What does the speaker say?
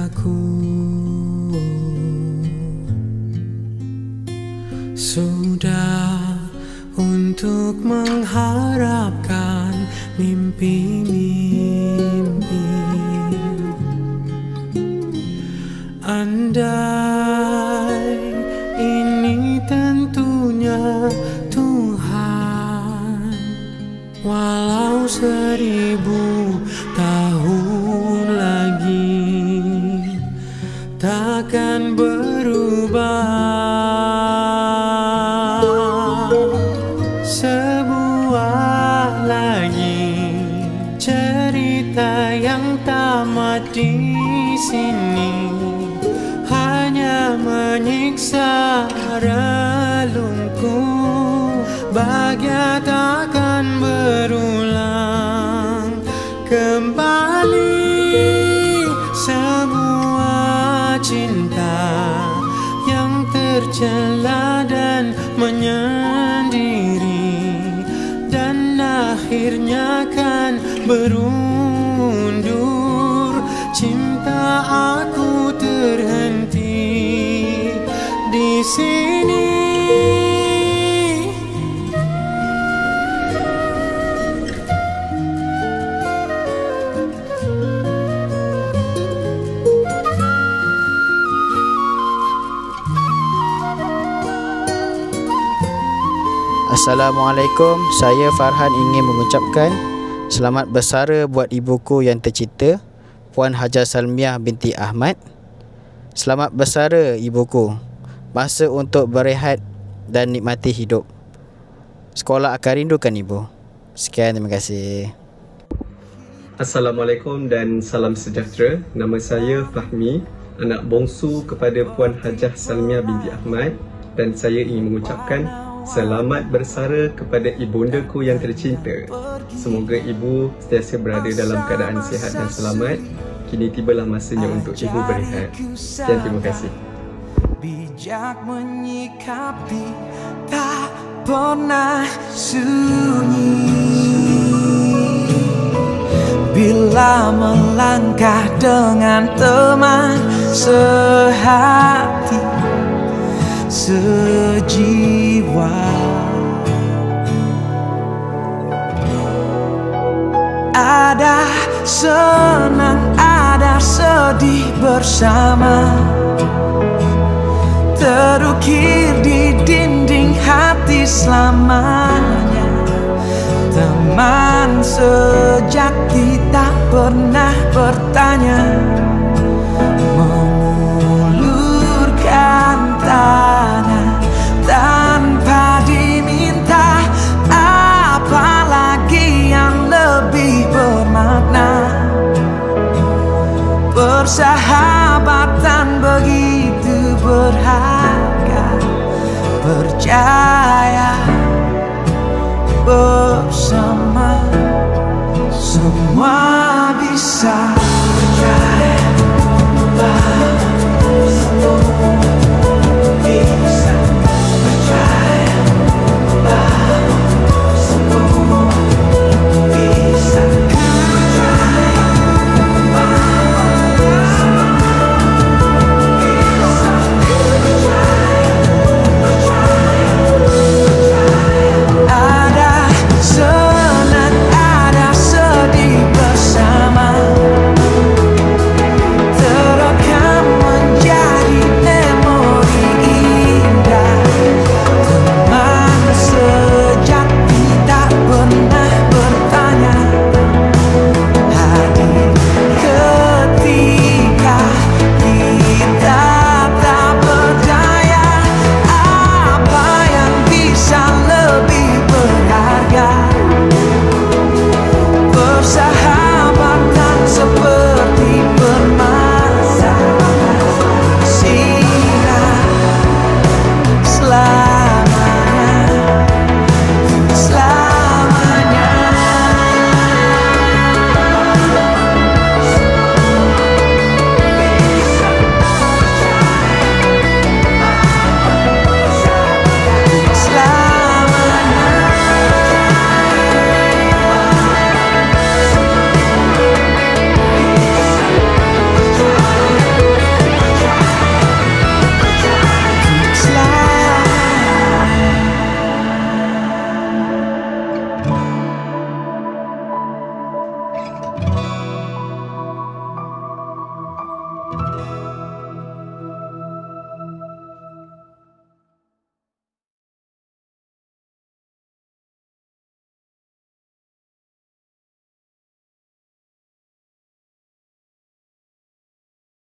aku sudah untuk mengharapkan mimpi-mimpi. Andai ini tentunya Tuhan, walau 1000 tahun lagi takkan berubah. Sebuah lagi cerita yang tamat di sini, hanya menyiksa relungku. Bahagia takkan berulang kembali. Sebuah cinta yang tercela dan menyendiri, dan akhirnya kan berundur. Cinta aku terhenti di sini. Assalamualaikum, saya Farhan ingin mengucapkan selamat bersara buat ibuku yang tercinta, Puan Hajah Salmiah binti Ahmad. Selamat bersara ibuku, masa untuk berehat dan nikmati hidup. Sekolah akan rindukan ibu. Sekian, terima kasih. Assalamualaikum dan salam sejahtera. Nama saya Fahmi, anak bongsu kepada Puan Hajah Salmiah binti Ahmad, dan saya ingin mengucapkan selamat bersara kepada ibundaku yang tercinta. Semoga ibu sentiasa berada dalam keadaan sihat dan selamat. Kini tibalah masanya untuk ibu berehat. Dan terima kasih. Bijak menyikapi, tak pernah sunyi. Bila melangkah dengan teman sehati, sejiwa, ada senang, ada sedih bersama, terukir di dinding hati selamanya. Teman sejati tak pernah bertanya, mengulurkan tangan tanpa diminta, apalagi yang lebih bermakna. Persahabatan begitu berharga, percaya bersama semua bisa.